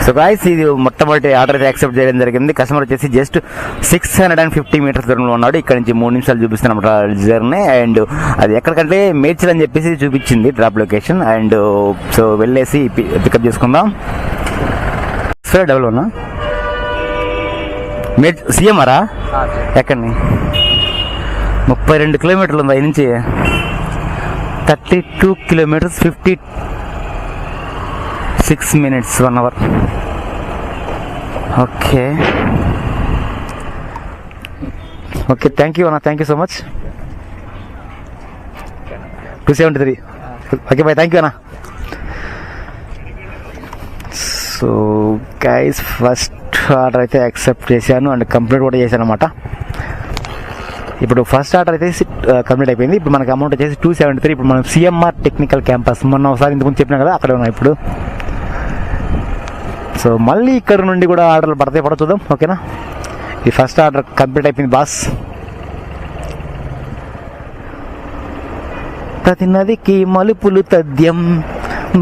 So guys, ఇది మొట్టమొదటి order అయితే యాక్సెప్ట్ చేయడం జరిగింది. కస్టమర్ వచ్చేసి జస్ట్ 650 మీటర్స్ దూరంలో ఉన్నాడు. ఇక్కడ నుంచి 3 నిమిషాలు చూపిస్తున్నాం జర్నీ. అండ్ అది ఎక్కడికంటే మేడ్చల్ అని చెప్పేసి చూపించింది డ్రాప్ లొకేషన్. అండ్ సో వెళ్ళేసి పికప్ చేసుకుందాం. సార్ డబుల్ ఉన్నా సీఎంఆరా ఎక్కడిని 32 కిలోమీటర్లు ఉంది. నుంచి 32 kilometres 56 minutes 1 hour. Okay okay, thank you అన్న, thank you so much. 273. Okay bye, thank you అన్న. సో గైస్, ఫస్ట్ ఆర్డర్ అయితే యాక్సెప్ట్ చేశాను అండ్ కంప్లీట్ కూడా చేశాను అనమాట. ఇప్పుడు ఫస్ట్ ఆర్డర్ అయితే కంప్లీట్ అయిపోయింది. ఇప్పుడు మనకి అమౌంట్ వచ్చేసి 273. ఇప్పుడు మనం సిఎంఆర్ టెక్నికల్ క్యాంపస్ మొన్న ఒకసారి ఇంతకుముందు చెప్పినా కదా, అక్కడ ఉన్నాం ఇప్పుడు. సో మళ్ళీ ఇక్కడ నుండి కూడా ఆర్డర్లు పడతాయి, చూద్దాం. ఓకేనా, ఈ ఫస్ట్ ఆర్డర్ కంప్లీట్ అయిపోయింది బాస్. ప్రతి నదికి మలుపులు తథ్యం,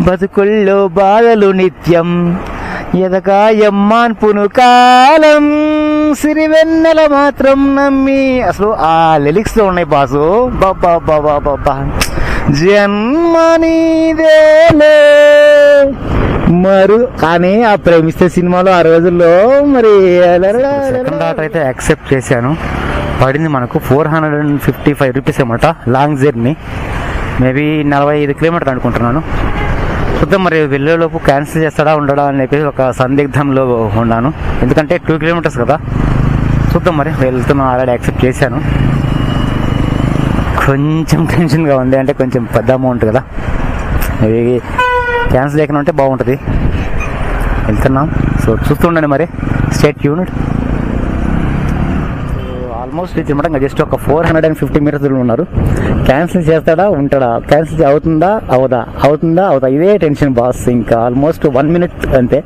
బతుకుల్లో బాధలు నిత్యం, ఎదగాయమ్మాన్పును కాలం, సిరివెన్నెల మాత్రం నమ్మి. అసలు ఆ లిరిక్స్ లో ఉన్నాయి బాసు. బాబా బాబా బాబా, జన్మ నీదేలే మరు. కానీ ఆ ప్రేమిస్తే సినిమాలో ఆ రోజుల్లో మరి సెకండ్ ఆర్డర్ అయితే యాక్సెప్ట్ చేశాను. పడింది మనకు 455 రూపీస్ అన్నమాట. లాంగ్ జర్నీ, మేబీ 45 కిలోమీటర్లు అనుకుంటున్నాను. చూద్దాం మరి వెళ్ళేలోపు క్యాన్సిల్ చేస్తాడా ఉండడా అని చెప్పేసి ఒక సందిగ్ధంలో ఉన్నాను. ఎందుకంటే 2 కిలోమీటర్స్ కదా. చూద్దాం మరి, వెళ్తున్నా. ఆల్రెడీ యాక్సెప్ట్ చేశాను. కొంచెం టెన్షన్గా ఉంది, అంటే కొంచెం పెద్ద అమౌంట్ కదా. ఇది క్యాన్సిల్ చేయకుండా ఉంటే బాగుంటుంది. వెళ్తున్నాం. సో చూస్తుండండి మరి, స్టేట్ యూనిట్. ఆల్మోస్ట్ ఇది అనమాట. జస్ట్ ఒక 450 మీటర్స్ ఉన్నారు. క్యాన్సిల్ చేస్తాడా ఉంటాడా, క్యాన్సిల్ అవుతుందా అవుతుందా ఇదే టెన్షన్ బాస్. ఇంకా ఆల్మోస్ట్ 1 మినిట్ అంతే.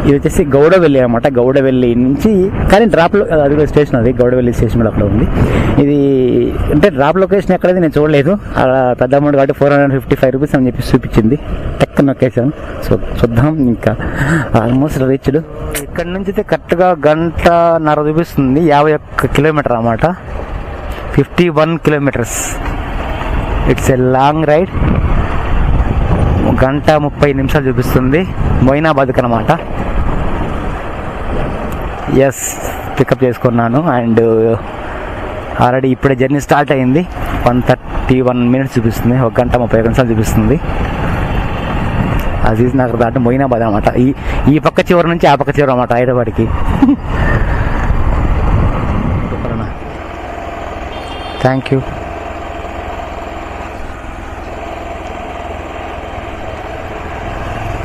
ఇది వచ్చేసి గౌడవెల్లి అనమాట. గౌడవెల్లి నుంచి కానీ డ్రాప్ అది స్టేషన్, అది గౌడవెల్లి స్టేషన్ కూడా అక్కడ ఉంది. ఇది అంటే డ్రాప్ లొకేషన్ ఎక్కడైతే నేను చూడలేదు. అలా పెద్ద అమౌంట్ కాబట్టి 455 రూపీస్ అని చెప్పి చూపించింది. Tech location. సో చూద్దాం. ఇంకా ఆల్మోస్ట్ రీచ్డ్. ఇక్కడ నుంచి అయితే కరెక్ట్గా 1:30 చూపిస్తుంది. 51 కిలోమీటర్ అన్నమాట. 51 kilometres. It's a long ride. 1:30 చూపిస్తుంది. మొయినాబాద్కి అనమాట. ఎస్, పికప్ చేసుకున్నాను. అండ్ ఆల్రెడీ ఇప్పుడే జర్నీ స్టార్ట్ అయింది. 131 మినిట్స్ చూపిస్తుంది. 1:30 చూపిస్తుంది. అజీజ్ నగర్ దాటి మొయినాబాద్ అనమాట. ఈ పక్క చివరి నుంచి ఆ పక్క చివరి అనమాట, హైదరాబాద్కి. Thank you.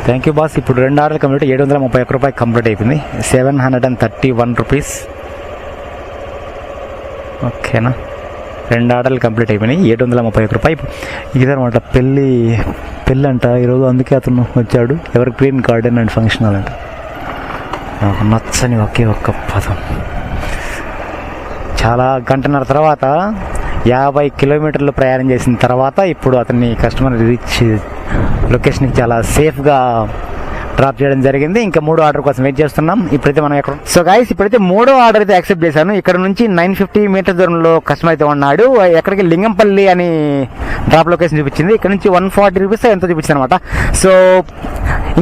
Thank you boss. ఇప్పుడు 2 ఆర్డర్లు కంప్లీట్. 731 రూపాయలు కంప్లీట్ అయిపోయింది. 731 రూపీస్. ఓకేనా, 2 ఆర్డర్లు కంప్లీట్ అయిపోయినాయి. 731 రూపాయలు. ఇదనమాట పెళ్ళి అంట ఈరోజు. అందుకే అతను వచ్చాడు. ఎవరి green garden and function hall అంట. నాకు నచ్చని ఒకే ఒక్క పదం. చాలా 1:30 తర్వాత 50 కిలోమీటర్లు ప్రయాణం చేసిన తర్వాత ఇప్పుడు అతన్ని కస్టమర్ రీచ్ లొకేషన్కి చాలా సేఫ్గా డ్రాప్ చేయడం జరిగింది. ఇంకా 3వ ఆర్డర్ కోసం వెయిట్ చేస్తున్నాం. ఇప్పుడైతే మనం ఎక్కడ. సో గైస్, ఇప్పుడైతే 3వ ఆర్డర్ అయితే యాక్సెప్ట్ చేశాను. ఇక్కడ నుంచి 950 మీటర్స్ దూరంలో కస్టమర్ అయితే ఉన్నాడు. ఎక్కడికి లింగంపల్లి అని డ్రాప్ లొకేషన్ చూపించింది. ఇక్కడ నుంచి 140 రూపీస్ ఎంతో చూపించింది అనమాట. సో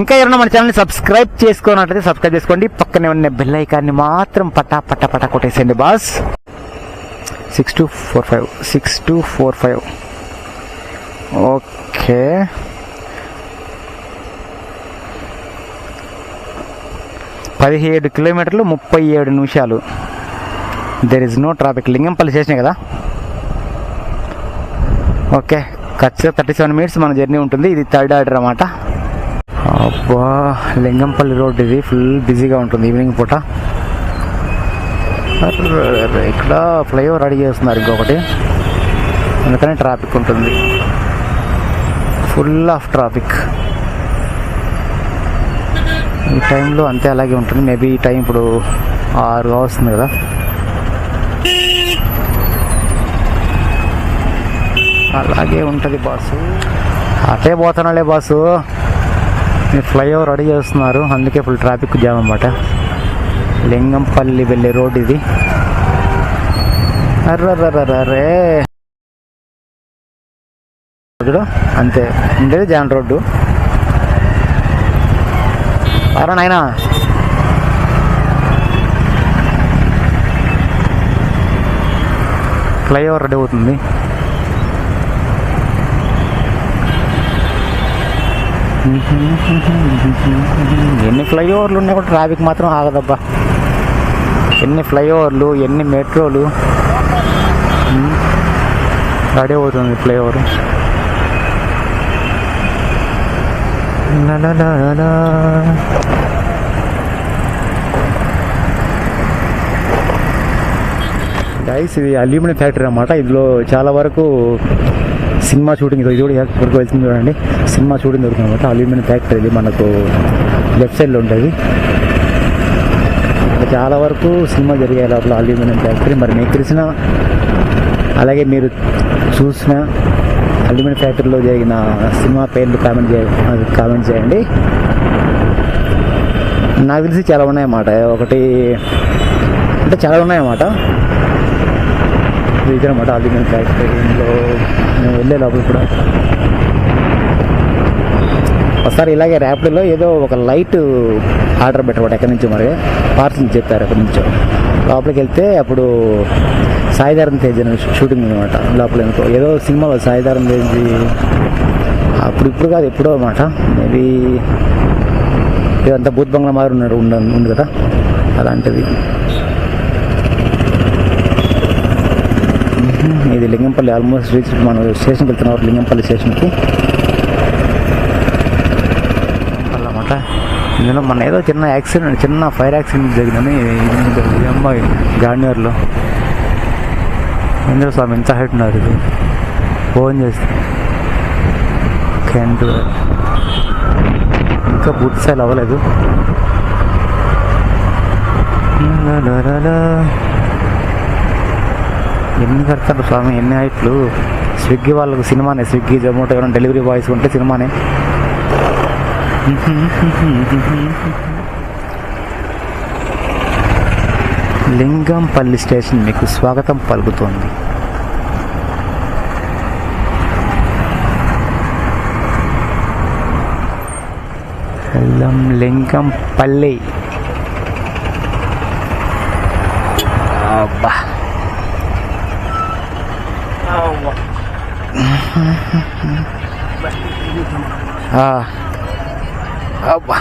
ఇంకా ఎవరైనా మన ఛానల్ని సబ్స్క్రైబ్ చేసుకోనట్లయితే సబ్స్క్రైబ్ చేసుకోండి. పక్కనే ఉన్న బెల్ ఐకాన్ని మాత్రం పటా కొట్టేసేయండి బాస్. 6245. ఓకే, పదిహేడు కిలోమీటర్లు 37 నిమిషాలు. There is no traffic. Lingampally station కదా. ఓకే, ఖచ్చితంగా 37 మినిట్స్ మన జర్నీ ఉంటుంది. ఇది 3rd ఆర్డర్ అన్నమాట. అబ్బా, లింగంపల్లి రోడ్ ఇది ఫుల్ బిజీగా ఉంటుంది ఈవినింగ్ పూట. ఇక్కడ ఫ్లైఓవర్ రెడీ చేస్తున్నారు ఇంకొకటి, అందుకని ట్రాఫిక్ ఉంటుంది. ఫుల్ ఆఫ్ ట్రాఫిక్ ఈ టైంలో. అంతే అలాగే ఉంటుంది. మేబీ ఈ టైం ఇప్పుడు 6 వస్తుంది కదా. అలాగే ఉంటుంది బాసు. అటే పోతున్నాలే బాసు. ఫ్లైఓవర్ రెడీ చేస్తున్నారు, అందుకే ఫుల్ ట్రాఫిక్ జామ్ అన్నమాట. లింగంపల్లి వెళ్ళే రోడ్ ఇది. అర్రర్రర్రే అంతే ఉండేది జాన్ రోడ్డు. అరా నాయనా, ఫ్లైఓవర్ రెడీ అవుతుంది. ఎన్ని ఫ్లైఓవర్లు ఉన్నా కూడా ట్రాఫిక్ మాత్రం ఆగదబ్బా. ఎన్ని ఫ్లైఓవర్లు, ఎన్ని మెట్రోలు, రెడీ అవుతుంది ఫ్లైఓవర్. గైస్, ఇది అల్యూమినియం ఫ్యాక్టరీ అన్నమాట. ఇందులో చాలా వరకు సినిమా షూటింగ్, ఇది కూడా వరకు వెళ్తుంది చూడండి. సినిమా షూటింగ్ దొరుకుతుంది అనమాట. అల్యూమినియం ఫ్యాక్టరీ ఇది మనకు లెఫ్ట్ సైడ్లో ఉంటుంది. చాలా వరకు సినిమా జరిగే లోపల అల్యూమినియం ఫ్యాక్టరీ. మరి మీకు తెలిసిన, అలాగే మీరు చూసిన అల్యూమినియం ఫ్యాక్టరీలో జరిగిన సినిమా పేర్లు కామెంట్ చేయండి. నాకు తెలిసి చాలా ఉన్నాయన్నమాట. ఒకటి అంటే చాలా ఉన్నాయన్నమాట. ఇదనమాట అల్యూమినియం ఫ్యాక్టరీ. ఇందులో మేము వెళ్ళే లోపల కూడా ఒకసారి ఇలాగే ర్యాపిడోలో ఏదో ఒక లైట్ ఆర్డర్ పెట్టబట్టి ఎక్కడి నుంచో, మరి పార్సల్ చెప్పారు ఎక్కడి నుంచో. లోపలికి వెళ్తే అప్పుడు సాయిధరం తేజ్ షూటింగ్ అనమాట. లోపల ఏదో సినిమాలో సాయిధరం తేజ్ ఇప్పుడు కాదు, ఎప్పుడో అనమాట. మేబీ ఇదంతా భూత్ బంగ్లా మారి ఉంది కదా, అలాంటిది. ఇది లింగంపల్లి ఆల్మోస్ట్ రీచ్. మనం స్టేషన్కి వెళ్తున్నారు, లింగంపల్లి స్టేషన్కి అన్నమాట. ఇందులో మన ఏదో చిన్న ఫైర్ యాక్సిడెంట్ జరిగిందని అమ్మాయి గార్నియర్లో. ఇందులో స్వామి ఎంత హైట్ ఉన్నారు. ఇది ఫోన్ చేస్తే ఇంకా పూర్తి స్థాయిలో అవ్వలేదు. ఎన్ని కడతారు స్వామి, ఎన్ని హైట్లు. స్విగ్గీ వాళ్ళకు సినిమానే, స్విగ్గీ జొమాటో ఏమైనా డెలివరీ బాయ్స్ ఉంటే సినిమానే. లింగంపల్లి స్టేషన్ మీకు స్వాగతం పలుకుతోంది. లింగంపల్లి. అబ్బా, అబ్బా,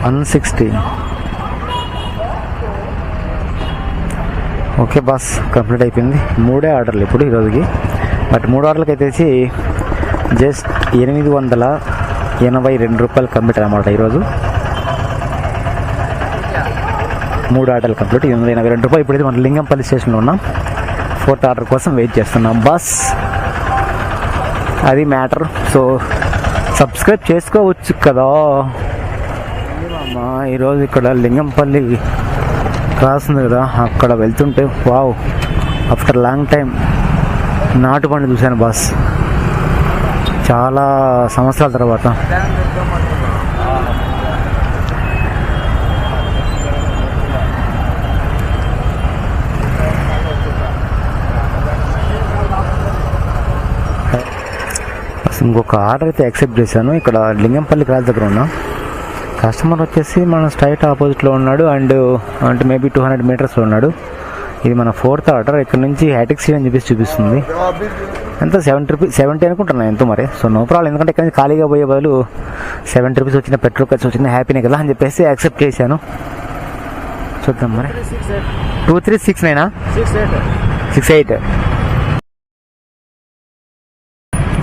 160. ఓకే బాస్, కంప్లీట్ అయిపోయింది. 3 ఆర్డర్లు ఇప్పుడు ఈరోజుకి. బట్ 3 ఆర్డర్లకి అయితే జస్ట్ 882 రూపాయలు కంప్లీట్ అన్నమాట ఈరోజు. 3 ఆర్డర్లు కంప్లీట్, 882 రూపాయలు. ఇప్పుడైతే మనం లింగంపల్లి స్టేషన్లో ఉన్నాం. 4th ఆర్డర్ కోసం వెయిట్ చేస్తున్నాం బాస్. అది మ్యాటర్. సో సబ్స్క్రైబ్ చేసుకోవచ్చు కదా. ఈరోజు ఇక్కడ లింగంపల్లి క్రాస్ ఉంది కదా, అక్కడ వెళ్తుంటే వావ్, ఆఫ్టర్ లాంగ్ టైం నాటుబండి చూశాను బాస్, చాలా సంవత్సరాల తర్వాత. ఇంకొక ఆర్డర్ అయితే యాక్సెప్ట్ చేశాను. ఇక్కడ లింగంపల్లి క్రాస్ దగ్గర ఉన్నా. కస్టమర్ వచ్చేసి మన స్ట్రైట్ ఆపోజిట్లో ఉన్నాడు, అండ్ అంటే మేబీ 200 మీటర్స్లో ఉన్నాడు. ఇది మన 4th ఆర్డర్. ఇక్కడ నుంచి హ్యాటిక్సీ అని చెప్పేసి చూపిస్తుంది. ఎంత 70 అనుకుంటున్నాను ఎంతో మరి. సో నో ప్రాబ్లం, ఎందుకంటే ఇక్కడ నుంచి ఖాళీగా పోయే బదులు 70 రూపీస్ వచ్చిన పెట్రోల్ ఖర్చు వచ్చిన హ్యాపీనే కదా అని చెప్పేసి యాక్సెప్ట్ చేశాను. చూద్దాం మరి. 2369 68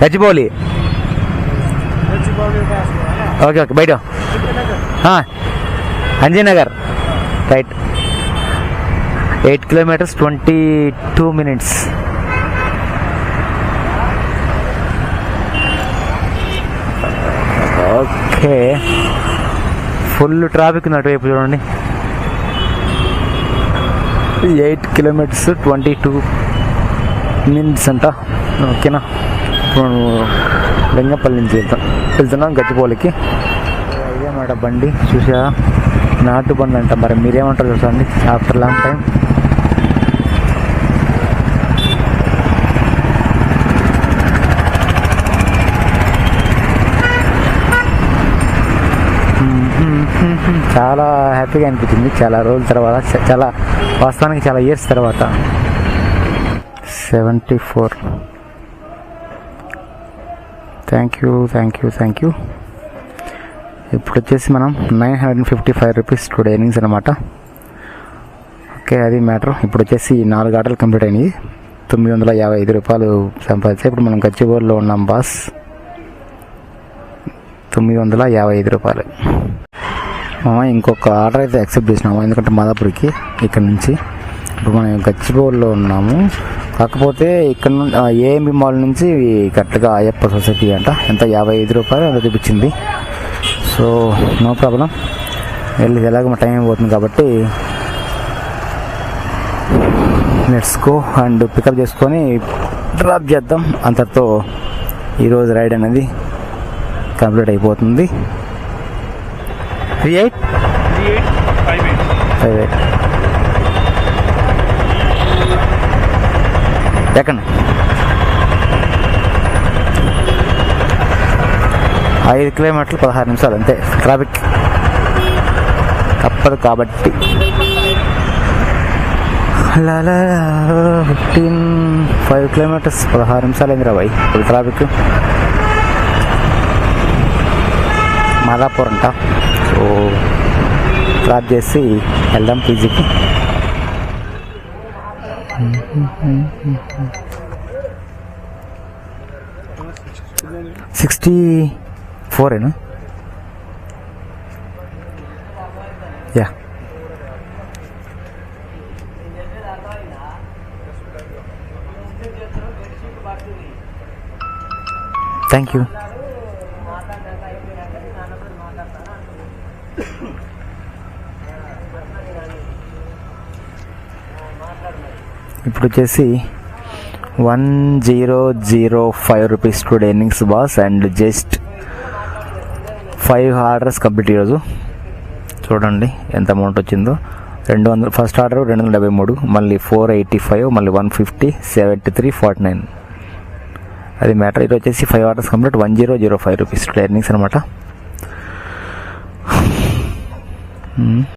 గచ్చిబౌలి. ఓకే ఓకే, బయట Anjinagar right. 8 kilometers 22 minutes. Okay okay, full traffic ఉంది అటువైపు చూడండి. 8 కిలోమీటర్స్ 22 మినిట్స్ అంట. ఓకేనా, ఇప్పుడు లింగపల్లి నుంచి వెళ్తున్నాం గచ్చిపోలికి. ఇదేమాట బండి చూసా, నాటు బండి అంట. మరి మీరేమంటారు చూసండి, ఆఫ్టర్ లాంగ్ టైం. చాలా హ్యాపీగా అనిపించింది, చాలా రోజుల తర్వాత, చాలా వాస్తవానికి చాలా ఇయర్స్ తర్వాత. 74. Thank you. ఇప్పుడు వచ్చేసి మనం 955 రూపీస్ టుడే ఎర్నింగ్స్ అనమాట. ఓకే, అది మ్యాటర్. ఇప్పుడు వచ్చేసి 4 ఆటలు కంప్లీట్ అయినాయి, 955 రూపాయలు సంపాదించాయి. ఇప్పుడు మనం గచ్చిబౌలిలో ఉన్నాం బాస్. 955 రూపాయలు. ఇంకొక ఆర్డర్ అయితే యాక్సెప్ట్ చేసినాము, ఎందుకంటే మాదాపూర్కి ఇక్కడ నుంచి. ఇప్పుడు మనం గచ్చిబౌలిలో ఉన్నాము, కాకపోతే ఇక్కడ నుండి ఏఎంబి మాల్ నుంచి కరెక్ట్గా అయ్యప్ప సొసైటీ అంట. ఎంత 55 రూపాయలు అంత చూపించింది. సో నో ప్రాబ్లం, వెళ్ళి ఎలాగో మా టైం అయిపోతుంది కాబట్టి లెట్స్ గో అండ్ పికప్ చేసుకొని డ్రాప్ చేద్దాం. అంతటితో ఈరోజు రైడ్ అనేది కంప్లీట్ అయిపోతుంది. 3858 ఎక్కండి. 5 కిలోమీటర్లు 16 నిమిషాలు అంతే. ట్రాఫిక్ తప్పదు కాబట్టి. 5 కిలోమీటర్స్ 16 నిమిషాలు అయింది రాబాయి. Full traffic. మాదాపూర్ అంట. సో డ్రాప్ చేసి వెళ్దాం పీజీకి. 64 యా. Thank you. ఇప్పుడు వచ్చేసి 1005 rupees today earnings boss. And just 5 orders complete ఈరోజు. చూడండి ఎంత అమౌంట్ వచ్చిందో. 200 ఫస్ట్ ఆర్డర్ 273, మళ్ళీ 485, మళ్ళీ 150, 73, 49. అది మ్యాటర్. ఇది వచ్చేసి 5 orders complete 1005 rupees today earnings అనమాట.